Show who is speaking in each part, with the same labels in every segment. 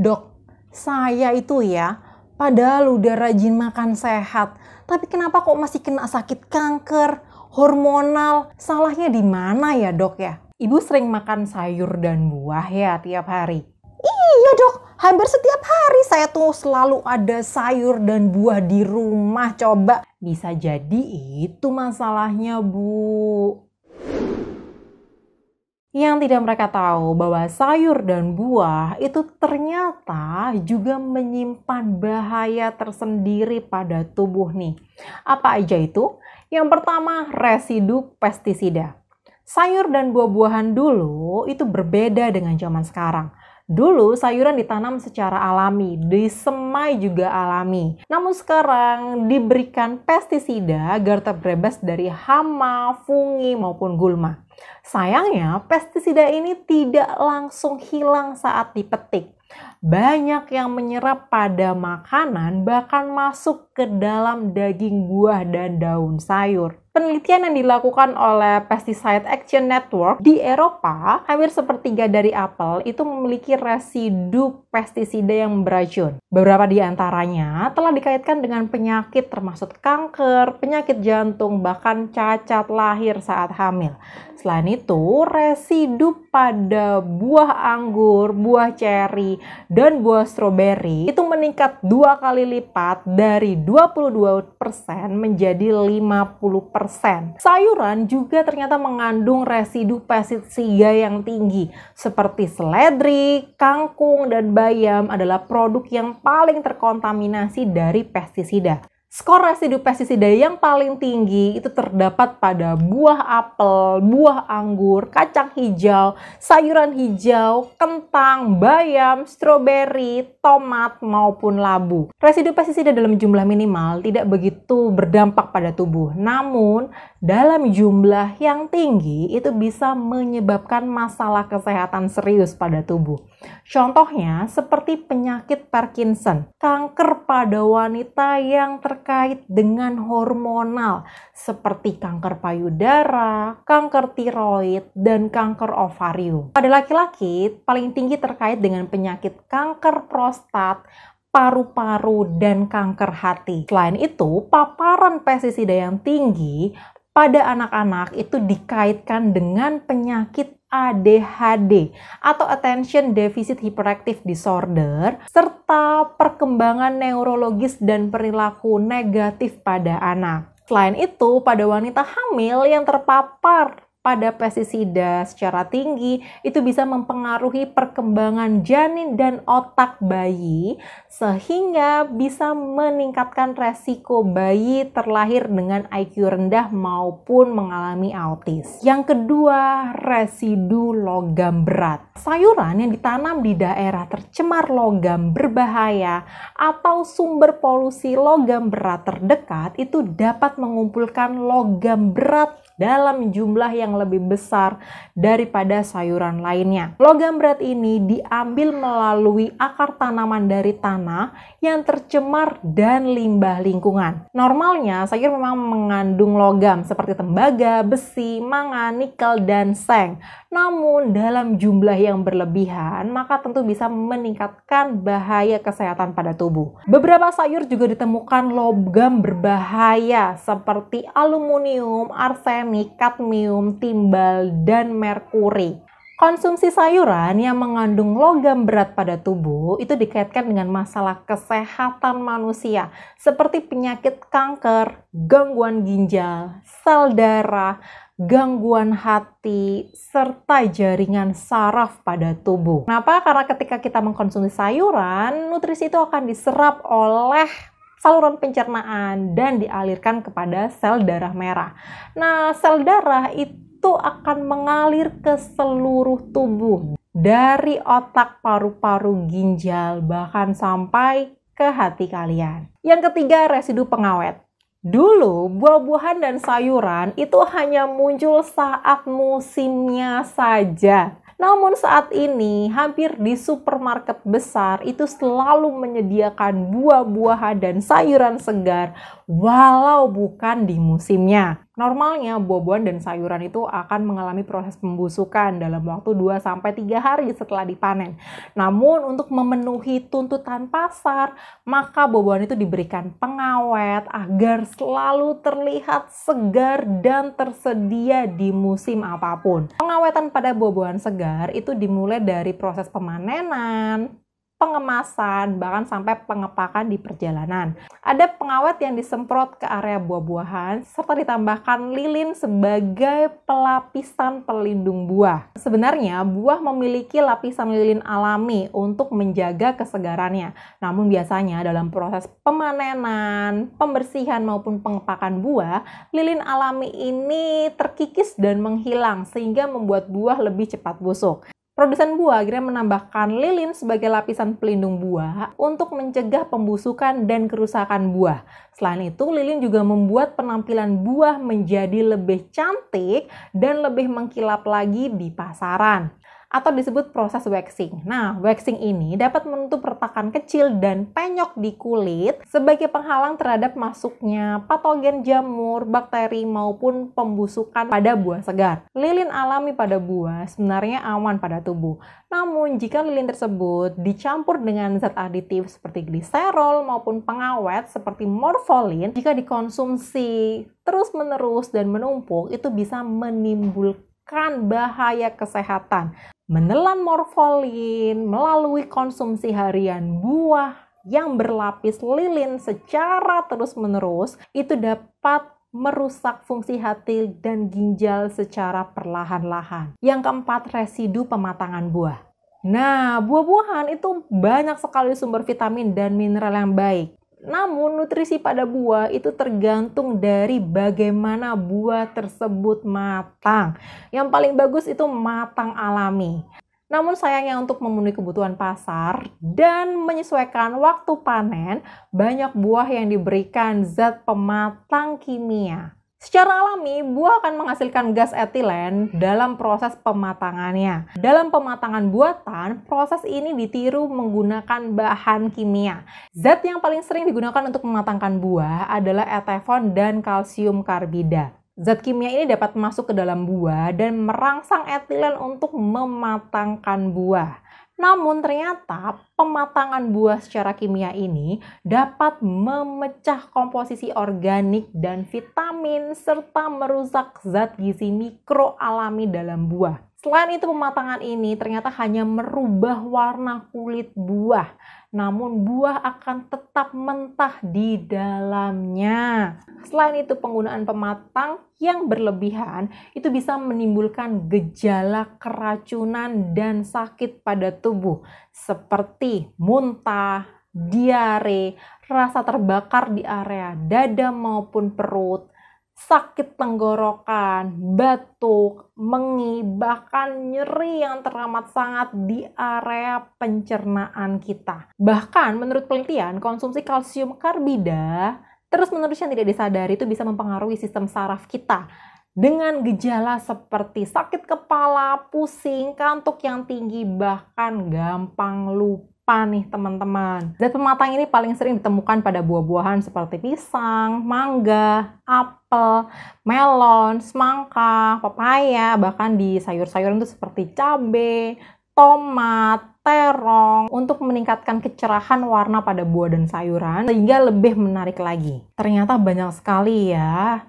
Speaker 1: Dok, saya itu ya, padahal udah rajin makan sehat, tapi kenapa kok masih kena sakit kanker, hormonal? Salahnya di mana ya dok ya? Ibu sering makan sayur dan buah ya tiap hari? Iya dok, hampir setiap hari saya tuh selalu ada sayur dan buah di rumah coba. Bisa jadi itu masalahnya bu. Yang tidak mereka tahu bahwa sayur dan buah itu ternyata juga menyimpan bahaya tersendiri pada tubuh nih. Apa aja itu? Yang pertama, residu pestisida. Sayur dan buah-buahan dulu itu berbeda dengan zaman sekarang. Dulu sayuran ditanam secara alami, disemai juga alami. Namun sekarang diberikan pestisida agar terbebas dari hama, fungi maupun gulma. Sayangnya pestisida ini tidak langsung hilang saat dipetik. Banyak yang menyerap pada makanan bahkan masuk ke dalam daging buah dan daun sayur. Penelitian yang dilakukan oleh Pesticide Action Network di Eropa, hampir sepertiga dari apel itu memiliki residu pestisida yang beracun. Beberapa di antaranya telah dikaitkan dengan penyakit termasuk kanker, penyakit jantung, bahkan cacat lahir saat hamil. Selain itu, residu pada buah anggur, buah ceri, dan buah stroberi itu meningkat 2 kali lipat dari 22% menjadi 50%. Sayuran juga ternyata mengandung residu pestisida yang tinggi, seperti seledri, kangkung, dan bayam adalah produk yang paling terkontaminasi dari pestisida. Skor residu pestisida yang paling tinggi itu terdapat pada buah apel, buah anggur, kacang hijau, sayuran hijau, kentang, bayam, stroberi, tomat, maupun labu. Residu pestisida dalam jumlah minimal tidak begitu berdampak pada tubuh. Namun, dalam jumlah yang tinggi itu bisa menyebabkan masalah kesehatan serius pada tubuh. Contohnya seperti penyakit Parkinson, kanker pada wanita yang terkait dengan hormonal seperti kanker payudara, kanker tiroid, dan kanker ovarium. Pada laki-laki paling tinggi terkait dengan penyakit kanker prostat, paru-paru, dan kanker hati. Selain itu, paparan pestisida yang tinggi pada anak-anak itu dikaitkan dengan penyakit ADHD atau Attention Deficit Hyperactive Disorder serta perkembangan neurologis dan perilaku negatif pada anak. Selain itu, pada wanita hamil yang terpapar pada pestisida secara tinggi itu bisa mempengaruhi perkembangan janin dan otak bayi sehingga bisa meningkatkan resiko bayi terlahir dengan IQ rendah maupun mengalami autis. Yang kedua, residu logam berat. Sayuran yang ditanam di daerah tercemar logam berbahaya atau sumber polusi logam berat terdekat itu dapat mengumpulkan logam berat dalam jumlah yang lebih besar daripada sayuran lainnya. Logam berat ini diambil melalui akar tanaman dari tanah yang tercemar dan limbah lingkungan. Normalnya sayur memang mengandung logam seperti tembaga, besi, mangan, nikel, dan seng. Namun dalam jumlah yang berlebihan maka tentu bisa meningkatkan bahaya kesehatan pada tubuh. Beberapa sayur juga ditemukan logam berbahaya seperti aluminium, arsenik, kadmium, timbal, dan merkuri. Konsumsi sayuran yang mengandung logam berat pada tubuh itu dikaitkan dengan masalah kesehatan manusia seperti penyakit kanker, gangguan ginjal, sel darah, gangguan hati, serta jaringan saraf pada tubuh. Kenapa? Karena ketika kita mengkonsumsi sayuran, nutrisi itu akan diserap oleh saluran pencernaan dan dialirkan kepada sel darah merah. Nah, sel darah itu akan mengalir ke seluruh tubuh, dari otak, paru-paru, ginjal, bahkan sampai ke hati kalian. Yang ketiga, residu pengawet. Dulu, buah-buahan dan sayuran itu hanya muncul saat musimnya saja. Namun saat ini, hampir di supermarket besar itu selalu menyediakan buah-buahan dan sayuran segar walau bukan di musimnya. Normalnya buah-buahan dan sayuran itu akan mengalami proses pembusukan dalam waktu 2-3 hari setelah dipanen. Namun untuk memenuhi tuntutan pasar, maka buah-buahan itu diberikan pengawet agar selalu terlihat segar dan tersedia di musim apapun. Pengawetan pada buah-buahan segar itu dimulai dari proses pemanenan, pengemasan, bahkan sampai pengepakan di perjalanan. Ada pengawet yang disemprot ke area buah-buahan, serta ditambahkan lilin sebagai pelapisan pelindung buah. Sebenarnya, buah memiliki lapisan lilin alami untuk menjaga kesegarannya. Namun biasanya dalam proses pemanenan, pembersihan maupun pengepakan buah, lilin alami ini terkikis dan menghilang sehingga membuat buah lebih cepat busuk. Produsen buah akhirnya menambahkan lilin sebagai lapisan pelindung buah untuk mencegah pembusukan dan kerusakan buah. Selain itu, lilin juga membuat penampilan buah menjadi lebih cantik dan lebih mengkilap lagi di pasaran, atau disebut proses waxing. Nah, waxing ini dapat menutup retakan kecil dan penyok di kulit sebagai penghalang terhadap masuknya patogen jamur, bakteri, maupun pembusukan pada buah segar. Lilin alami pada buah sebenarnya aman pada tubuh. Namun, jika lilin tersebut dicampur dengan zat aditif seperti gliserol maupun pengawet seperti morfolin, jika dikonsumsi terus-menerus dan menumpuk, itu bisa menimbulkan bahaya kesehatan. Menelan morfolin melalui konsumsi harian buah yang berlapis lilin secara terus-menerus itu dapat merusak fungsi hati dan ginjal secara perlahan-lahan. Yang keempat, residu pematangan buah. Nah, buah-buahan itu banyak sekali sumber vitamin dan mineral yang baik. Namun nutrisi pada buah itu tergantung dari bagaimana buah tersebut matang. Yang paling bagus itu matang alami. Namun sayangnya untuk memenuhi kebutuhan pasar dan menyesuaikan waktu panen, banyak buah yang diberikan zat pematang kimia. Secara alami, buah akan menghasilkan gas etilen dalam proses pematangannya. Dalam pematangan buatan, proses ini ditiru menggunakan bahan kimia. Zat yang paling sering digunakan untuk mematangkan buah adalah etefon dan kalsium karbida. Zat kimia ini dapat masuk ke dalam buah dan merangsang etilen untuk mematangkan buah. Namun ternyata pematangan buah secara kimia ini dapat memecah komposisi organik dan vitamin serta merusak zat gizi mikro alami dalam buah. Selain itu, pematangan ini ternyata hanya merubah warna kulit buah, namun buah akan tetap mentah di dalamnya. Selain itu, penggunaan pematang yang berlebihan itu bisa menimbulkan gejala keracunan dan sakit pada tubuh seperti muntah, diare, rasa terbakar di area dada maupun perut, sakit tenggorokan, batuk, mengi, bahkan nyeri yang teramat sangat di area pencernaan kita. Bahkan menurut penelitian, konsumsi kalsium karbida terus-menerus yang tidak disadari itu bisa mempengaruhi sistem saraf kita dengan gejala seperti sakit kepala, pusing, kantuk yang tinggi, bahkan gampang lupa nih teman-teman. Zat pematang ini paling sering ditemukan pada buah-buahan seperti pisang, mangga, apel, melon, semangka, pepaya, bahkan di sayur-sayuran itu seperti cabai, tomat, terong untuk meningkatkan kecerahan warna pada buah dan sayuran sehingga lebih menarik lagi. Ternyata banyak sekali ya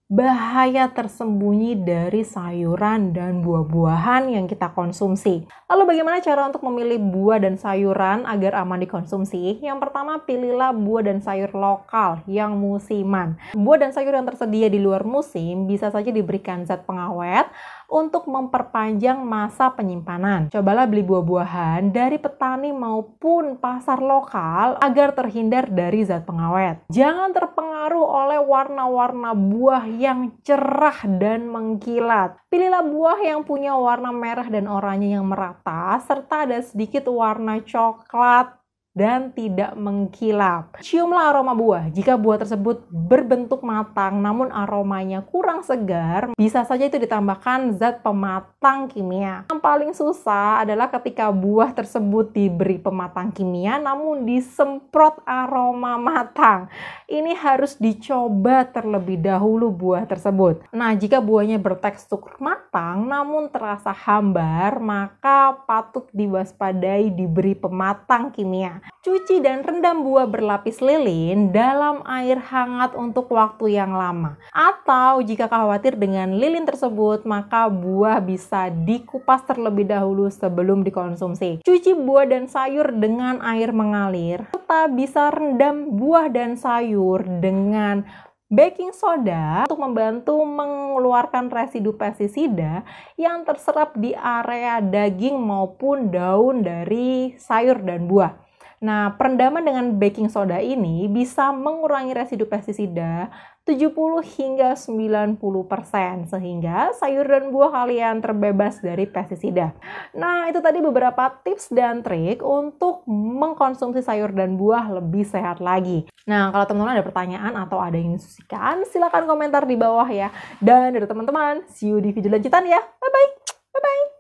Speaker 1: bahaya tersembunyi dari sayuran dan buah-buahan yang kita konsumsi. Lalu bagaimana cara untuk memilih buah dan sayuran agar aman dikonsumsi? Yang pertama, pilihlah buah dan sayur lokal yang musiman. Buah dan sayur yang tersedia di luar musim bisa saja diberikan zat pengawet untuk memperpanjang masa penyimpanan. Cobalah beli buah-buahan dari petani maupun pasar lokal agar terhindar dari zat pengawet. Jangan terpengaruh oleh warna-warna buah yang cerah dan mengkilat. Pilihlah buah yang punya warna merah dan oranye yang merata serta ada sedikit warna coklat dan tidak mengkilap. Ciumlah aroma buah. Jika buah tersebut berbentuk matang namun aromanya kurang segar, bisa saja itu ditambahkan zat pematang kimia. Yang paling susah adalah ketika buah tersebut diberi pematang kimia namun disemprot aroma matang. Ini harus dicoba terlebih dahulu buah tersebut. Nah, jika buahnya bertekstur matang namun terasa hambar, maka patut diwaspadai diberi pematang kimia. Cuci dan rendam buah berlapis lilin dalam air hangat untuk waktu yang lama. Atau jika khawatir dengan lilin tersebut, maka buah bisa dikupas terlebih dahulu sebelum dikonsumsi. Cuci buah dan sayur dengan air mengalir, serta bisa rendam buah dan sayur dengan baking soda untuk membantu mengeluarkan residu pestisida yang terserap di area daging maupun daun dari sayur dan buah. Nah, perendaman dengan baking soda ini bisa mengurangi residu pestisida 70 hingga 90% sehingga sayur dan buah kalian terbebas dari pestisida. Nah, itu tadi beberapa tips dan trik untuk mengkonsumsi sayur dan buah lebih sehat lagi. Nah, kalau teman-teman ada pertanyaan atau ada yang disusikan, silahkan komentar di bawah ya. Dan dari teman-teman, see you di video lanjutan ya. Bye-bye. Bye-bye.